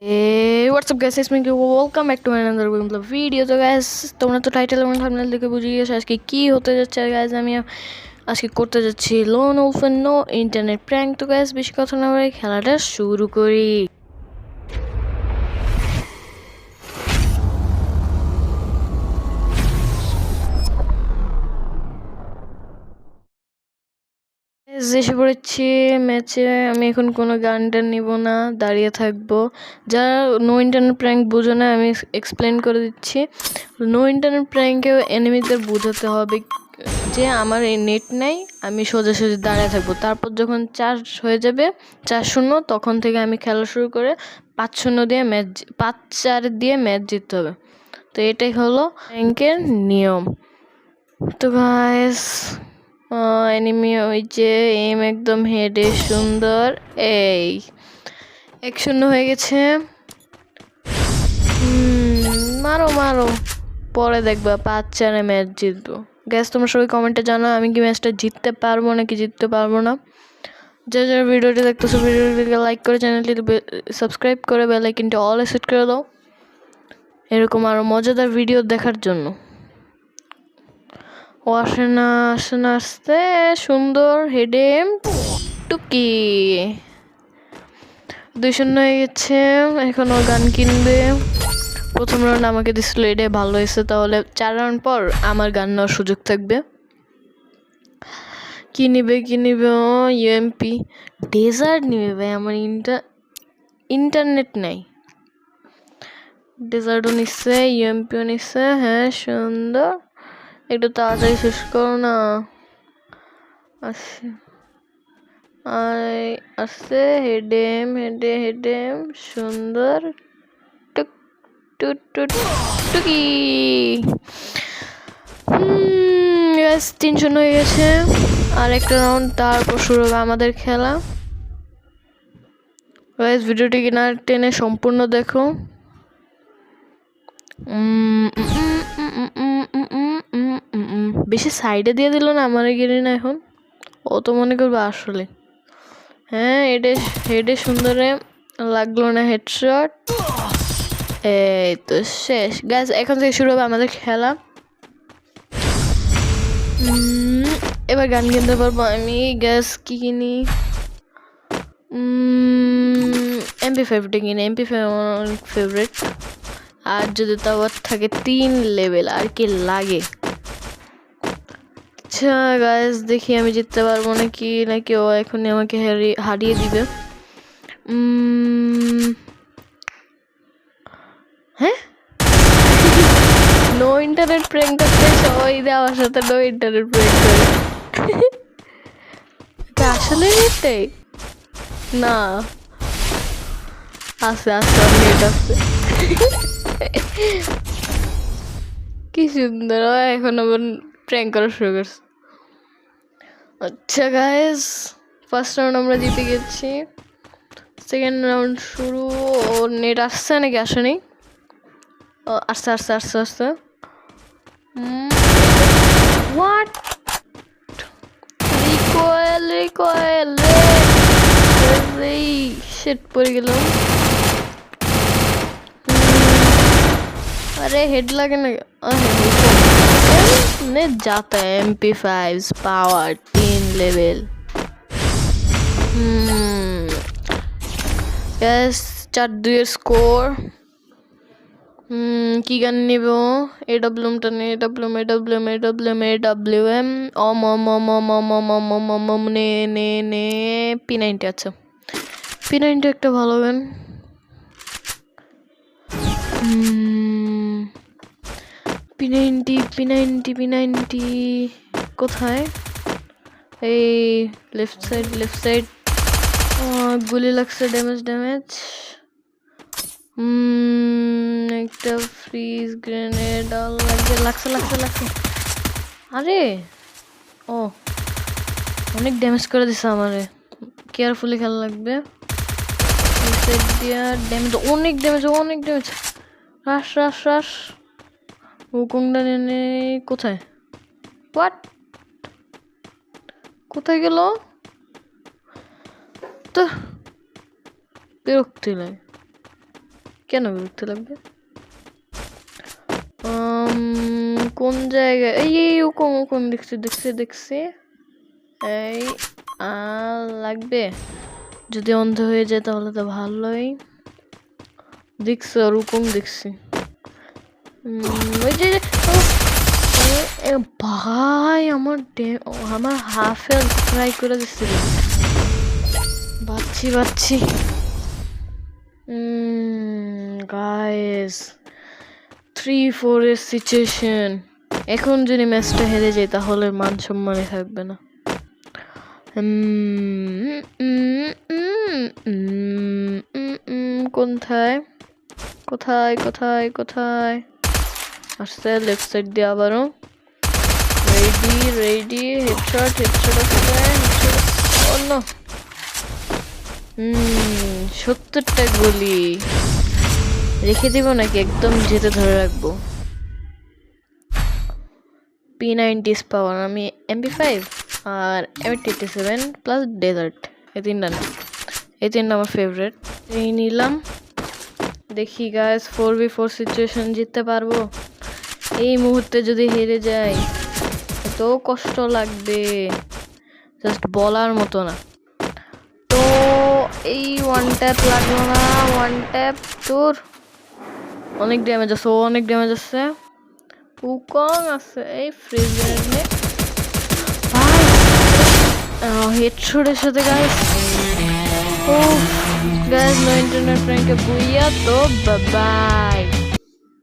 Hey, what's up guys? It's me. Welcome back to another video. So guys, তোমরা তো title এবং thumbnail দেখে বুঝে গেছো আজকে কি হতে যাচ্ছে। গাইস আমি আজকে করতে যাচ্ছি লোন ওলফেন নো ইন্টারনেট প্র্যাঙ্ক। তো গাইস বেশি কথা না বলে খেলাটা শুরু করি। এসে পড়েছি ম্যাচে। আমি এখন কোনো গান টান নিব না, দাঁড়িয়ে থাকবো। যারা নো ইন্টারনেট প্র্যাঙ্ক বোঝো না, আমি এক্সপ্লেন করে দিচ্ছি। নো ইন্টারনেট প্র্যাঙ্কেও এনিমিদের বোঝাতে হবে যে আমার এই নেট নেই, আমি সোজাসুজি দাঁড়িয়ে থাকবো। তারপর যখন 4 হয়ে যাবে, 4-0, তখন থেকে আমি খেলা শুরু করে 5-0 দিয়ে 5-4 দিয়ে ম্যাচ জিততে হবে। তো এটাই হলো প্র্যাঙ্কের নিয়ম। তো গাইস এনিমি ওই যে এম একদম হেডে সুন্দর। এই 1-0 হয়ে গেছে। মারো মারো, পরে দেখবা 5-4 ম্যাচ জিতবো। গ্যাস তোমরা সবাই কমেন্টে জানাও আমি কি ম্যাচটা জিততে পারবো নাকি জিততে পারবো না। যারা ভিডিওটি দেখতেছো ভিডিওটিকে লাইক করে চ্যানেলটি সাবস্ক্রাইব করে বেল আইকনটি অল সেট করে দাও এরকম আরো মজাদার ভিডিও দেখার জন্য। ও আসে না আসতে সুন্দর হেডে টুকি 2-0 হয়ে গেছে। এখন ও গান কিনবে। প্রথম রাউন্ড আমাকে দিছিল, এটাই ভালো হয়েছে। তাহলে 4 রাউন্ড পর আমার গান নেওয়ার সুযোগ থাকবে। কি নিবে ও ইউএমপি ডেজার্ট নিবে। ভাই আমার ইন্টারনেট নাই। ডেজার্টও নিচ্ছে, ইউএমপিও নিচ্ছে। হ্যাঁ সুন্দর, একটু তাড়াতাড়ি শেষ করো না। আসছে হেডেম সুন্দর টুক টুক টুক টুকি। 3-0 হয়ে গেছে। আর একটা রাউন্ড, তারপর শুরু হবে আমাদের খেলা। গাইস ভিডিওটি কিনা টেনে সম্পূর্ণ দেখো। বেশি সাইডে দিয়ে দিল না আমার গিরি না, এখন ও তো মনে করবে আসলে। হ্যাঁ হেডে সুন্দরে লাগলো না হেডশট। এই তো শেষ। গাইস এখন থেকে শুরু হবে আমাদের খেলা। এবার গান কিনতে পারবো আমি। গ্যাস কি কিনি? MP5টা কিনি। MP5 আমার ফেভারিট। আর যদি তাও থাকে 3 লেভেল, আর কি লাগে। আচ্ছা গাইস দেখি আমি জিততে পারবো নাকি ও এখনই আমাকে হারিয়ে দিবে। হ্যাঁ নো ইন্টারনেট প্র্যাঙ্ক করতে সবাই আমার সাথে নো ইন্টারনেট প্র্যাঙ্ক করে। এটা আসলে নেটটাই না, আছে নেট আছে। কি সুন্দর, এখন আবার প্র্যাঙ্ক করা শুরু করছে। আচ্ছা গাইস ফার্স্ট রাউন্ড আমরা জিতে গেছি। সেকেন্ড রাউন্ড শুরু। ও নেট আসছে নাকি আসেনি? আসছে। হোয়াট রিকয়েল রে শিট পড়ে গেল। अरे हेड लगे ना। ने जाता है MP5 power 3 level. Yes 4-2 score. কি গান নিব? AWM টা নে, AWM নে P90। আচ্ছা P90 একটা ভালো গান। P90 কোথায়? এই লেফট সাইড। গুলি লাগছে, ড্যামেজ। একটা ফ্রিজ গ্রেনেড লাগছে। আরে ও অনেক ড্যামেজ করে দিছে আমারে। কেয়ারফুলি খেলা লাগবে। অনেক ড্যামেজ। রাশ হুকুমটা নেনে কোথায়? হোয়াট কোথায় গেল? তো বিরক্তি লাগে। কেন বিরক্ত লাগবে? কোন জায়গায়? এই কোন দেখছি। এই লাগবে। যদি অন্ধ হয়ে যায় তাহলে তো ভালোই। দেখছি ওরকম দেখছি। ওই যে ভাই আমার হাফ হেলথ ট্রাই করে দিচ্ছিল। বাচ্ছি গাইস 3-4 এর সিচুয়েশন। এখন যদি ম্যাচটা হেরে যায় তাহলে মান সম্মানই থাকবে না। কোথায় আসছে? লেফট সাইড দিয়ে আবারও রেডি হেডশট অন্য 70টা গুলি রেখে দিব নাকি একদম যেতে ধরে রাখবো? P90 পাওয়ার, আমি MP5 আর M87 প্লাস ডেজার্ট, এই তিনটা আমার ফেভারিট। এই নিলাম। দেখি গাইস 4v4 সিচুয়েশন জিততে পারবো? এই মুহূর্তে যদি হেরে যাই তো কষ্ট লাগবে, জাস্ট বলার মতো না। তো এই ওয়ান ট্যাপ লাগলো না, ওয়ান ট্যাপ তোর অনেক ড্যামেজ আছে, উকং আছে এই ফ্রিজের ভাই হেডশটের সাথে গাইস। নো ইন্টারনেট প্র্যাঙ্কে বুইয়া। তো বাই।